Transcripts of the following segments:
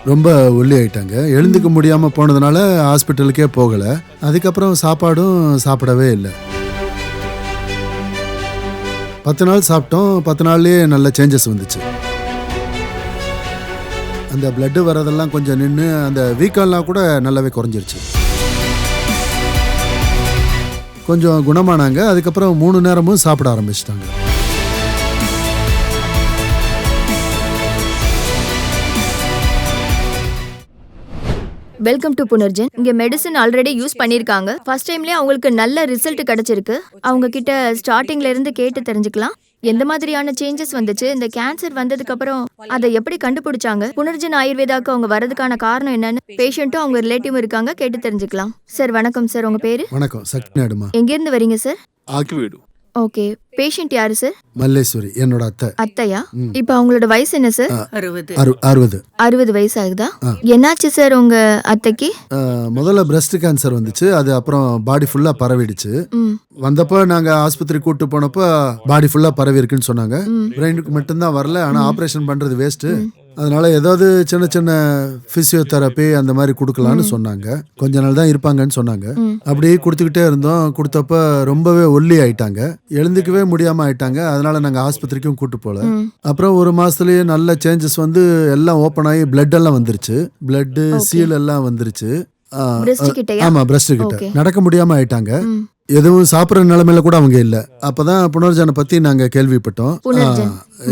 ரொம்ப ஒல்லி ஆயிட்டாங்க. எழுந்துக்க முடியாம போனதுனால ஹாஸ்பிட்டலுக்கே போகல. அதுக்கப்புறம் சாப்பாடும் சாப்பிடவே இல்லை. 10 நாள் சாப்பிட்டோம். 10 நாள்லயே நல்ல சேஞ்சஸ் வந்துச்சு. அந்த பிளட் வரதெல்லாம் கொஞ்சம் நின்று அந்த வீக்கெல்லாம் கூட நல்லாவே குறைஞ்சிருச்சு. கொஞ்சம் குணமானாங்க. அதுக்கப்புறம் 3 நேரமும் சாப்பிட ஆரம்பிச்சிட்டாங்க. Welcome to Punarjan. இங்க மெடிசன் ஆல்ரெடி யூஸ் பண்ணிருக்காங்க. ஃபர்ஸ்ட் டைம்லயே அவங்களுக்கு நல்ல ரிசல்ட் கிடைச்சிருக்கு. அவங்க கிட்ட ஸ்டார்டிங்ல இருந்து கேட்டு தெரிஞ்சுக்கலாம் எந்த மாதிரியான சேஞ்சஸ் வந்துச்சு, இந்த கேன்சர் வந்ததுக்கு அப்புறம் அதை எப்படி கண்டுபிடிச்சாங்க, புனர்ஜன் ஆயுர்வேதாக்கு அவங்க வரதுக்கான காரணம் என்னன்னு பேஷண்ட்டும் அவங்க ரிலேட்டிவும் இருக்காங்க, கேட்டு தெரிஞ்சுக்கலாம். சார் வணக்கம் சார், உங்க பேரு? வணக்கம், சக்திநாடுமா. எங்க இருந்து வரீங்க சார்? ஆக்கிவேடு. ஓகே, பேஷண்ட் யாரு சார்? மல்லேஸ்வரி, என்னோட அத்தை. அத்தையா? இப்ப அவங்களோட வயசு என்ன சார்? 60 வயசு ஆகுதா? என்னாச்சு சார் உங்க அத்தைக்கு? முதல்ல பிரஸ்ட் கேன்சர் வந்துச்சு. அது அப்புறம் பாடி ஃபுல்லா பரவிடுச்சு. வந்தப்போ நாங்க ஆஸ்பத்திரி கூட்டு போனப்போ பாடி ஃபுல்லா பரவி இருக்குன்னு சொன்னாங்க. பிரெயினுக்கு மட்டும்தான் வரல. ஆனா ஆபரேஷன் பண்றது வேஸ்ட், அதனால ஏதாவது சின்ன சின்ன பிசியோதெரப்பி அந்த மாதிரி கொடுக்கலான்னு சொன்னாங்க. கொஞ்ச நாள் தான் இருப்பாங்கன்னு சொன்னாங்க. அப்படியே கொடுத்துக்கிட்டே இருந்தோம். கொடுத்தப்ப ரொம்பவே ஒல்லி ஆயிட்டாங்க. எழுந்துக்கவே முடியாம ஆயிட்டாங்க. அதனால நாங்க ஆஸ்பத்திரிக்கும் கூட்டு போல. அப்புறம் 1 மாசத்துலயே நல்ல சேஞ்சஸ் வந்து எல்லாம் ஓப்பன் ஆகி பிளட் எல்லாம் வந்துருச்சு. பிளட் சீல் எல்லாம் வந்துருச்சு. ஆமா, பிரஸ்ட் கிட்ட நடக்க முடியாம ஆயிட்டாங்க. எதுவும் சாப்பிட்ற நிலைமையில கூட அவங்க இல்ல. அப்பதான் புனர்ஜனை பத்தி நாங்க கேள்விப்பட்டோம்.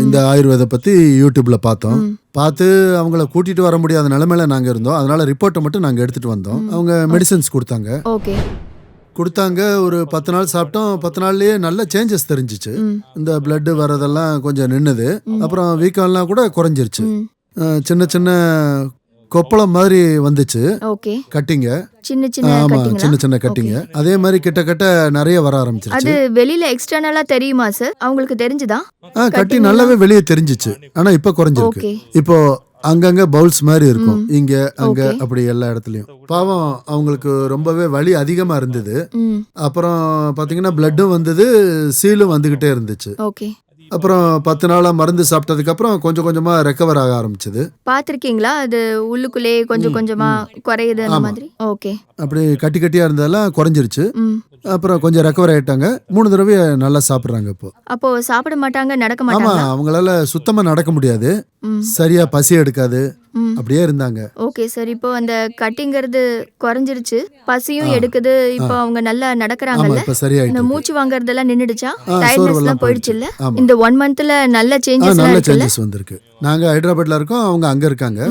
இந்த ஆயுர்வேத பத்தி யூடியூப்ல பார்த்தோம். பார்த்து அவங்கள கூட்டிட்டு வர முடியாத நிலைமையில நாங்க இருந்தோம். அதனால ரிப்போர்ட்டை மட்டும் நாங்க எடுத்துட்டு வந்தோம். அவங்க மெடிசன்ஸ் கொடுத்தாங்க. ஒரு 10 நாள் சாப்பிட்டோம். 10 நாள்லயே நல்ல சேஞ்சஸ் தெரிஞ்சிச்சு. இந்த பிளட் வரதெல்லாம் கொஞ்சம் நின்னுது. அப்புறம் வீக்கெல்லாம் கூட குறைஞ்சிருச்சு. சின்ன சின்ன கொப்பளம் மாதிரி வந்துச்சு. கட்டிங்க, சின்ன சின்ன கட்டிங்க. அதே மாதிரி கிட்ட நிறைய வர ஆரம்பிச்சிருச்சு. அது வெளியில எக்ஸ்டர்னலா தெரியுமா சார்? அவங்களுக்கு தெரிஞ்சதா? கட்டி நல்லாவே வெளியே தெரிஞ்சிச்சு. ஆனா இப்ப குறைஞ்சிருக்கு. இப்போ அங்கங்க பவுல்ஸ் மாதிரி இருக்கும், இங்க அங்க அப்படி எல்லா இடத்துலயும். பாவம், அவங்களுக்கு ரொம்பவே வலி அதிகமா இருந்தது. அப்புறம் பாத்தீங்கன்னா பிளட்டும் வந்தது, சீலும் வந்துகிட்டே இருந்துச்சு. அப்புறம் 10 நாளா மருந்து சாப்பிட்டதுக்கு அப்புறம் கொஞ்சம் கொஞ்சமா ரெக்கவர் ஆக ஆரம்பிச்சது. பாத்திருக்கீங்களா? அது உள்ளுக்குள்ளே கொஞ்சம் கொஞ்சமா குறையுது அந்த மாதிரி. அப்படி கட்டியா இருந்ததெல்லாம் குறைஞ்சிருச்சு. அப்புறம் கொஞ்சம் ரெக்கவர் ஆயிட்டாங்க. 3 தடவை நல்லா சாப்பிடுறாங்க. அப்போ சாப்பிட மாட்டாங்க, நடக்க மாட்டாங்க. ஆமா, அவங்களால சுத்தமா நடக்க முடியாது. சரியா பசி எடுக்காது, அப்படியே இருந்தாங்க. ஓகே சார், இப்போ அந்த கட்டிங்கிறது குறைஞ்சிருச்சு, பசியும் எடுக்குது. இப்போ அவங்க நல்லா நடக்கறாங்கல்ல? இப்ப சரியாயிட்டு. இந்த மூச்சு வாங்குறதெல்லாம் நின்னுடுச்சா? டயர்ட்னஸ்லாம் போயிடுச்சு இல்ல? இந்த 1 மந்த்ல நல்ல சேஞ்சஸ் வந்திருக்கு. நாங்க ஹைதராபாத்ல இருக்கோம், அவங்க அங்க இருக்காங்க.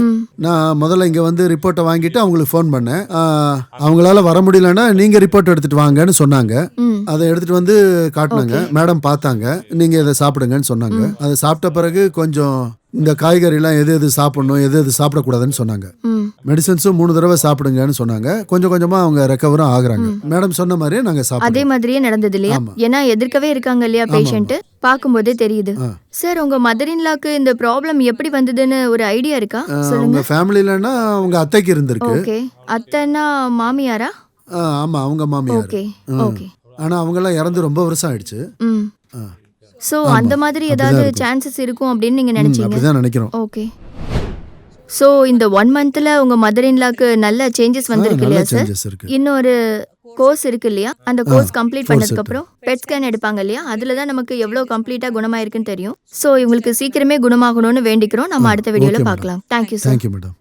நான் முதல்ல இங்க வந்து ரிப்போர்ட்டை வாங்கிட்டு அவங்களுக்கு ஃபோன் பண்ணேன். அவங்களால வர முடியலன்னா நீங்க ரிப்போர்ட் எடுத்துட்டு வாங்கன்னு சொன்னாங்க. அதை எடுத்துட்டு வந்து காட்டினாங்க. மேடம் பார்த்தாங்க. நீங்க இதை சாப்பிடுங்கன்னு சொன்னாங்க. அதை சாப்பிட்ட பிறகு கொஞ்சம் இந்த காய்கறி எல்லாம் எது எது சாப்பிடணும், எது எது சாப்பிடக்கூடாதுன்னு சொன்னாங்க. மெடிசன்ஸும் 3 தடவை சாப்பிடுங்கன்னு சொன்னாங்க. கொஞ்சம் கொஞ்சமா அவங்க ரெக்கவரும் ஆகுறாங்க. மேடம் சொன்ன மாதிரியே நாங்க சாப்பிடுறோம். அதே மாதிரியே நடந்தது இல்லையா? ஏன்னா எதிர்க்கவே இருக்காங்க இல்லையா பேஷண்ட், பார்க்கும்போதே தெரியுது. சார், உங்க மதர் இன் லாக்கு இந்த ப்ராப்ளம் எப்படி வந்ததுன்னு ஒரு ஐடியா இருக்கா? உங்க ஃபேமிலிலன்னா உங்க அத்தைக்கு இருந்திருக்கு. ஓகே, அத்தைன்னா மாமியாரா? ஆமா, அவங்க மாமியார். ஓகே. ஆனா அவங்க எல்லாம் இறந்து ரொம்ப வருஷம் ஆயிடுச்சு. சோ அந்த மாதிரி ஏதாவது சான்சஸ் இருக்கும் அப்படின்னு நீங்க நினைச்சீங்க? அப்படிதான் நினைக்கிறோம். ஓகே. சோ இந்த 1 மந்த்ல உங்க மதர் இன் லாக்கு நல்ல சேஞ்சஸ் வந்திருக்கு இல்லையா சார்? இன்னொரு கோர்ஸ் இருக்கு இல்லையா? அந்த கோர்ஸ் கம்ப்ளீட் பண்ணதுக்கு அப்புறம் பெட் ஸ்கேன் எடுப்பாங்க இல்லையா? அதுல தான் நமக்கு எவ்வளவு கம்ப்ளீட்டா குணமாயிருக்குன்னு தெரியும். சோ இவங்களுக்கு சீக்கிரமே குணமாகணும்னு வேண்டிக்கிறோம். நம்ம அடுத்த வீடியோல பார்க்கலாம். Thank you sir. Thank you madam.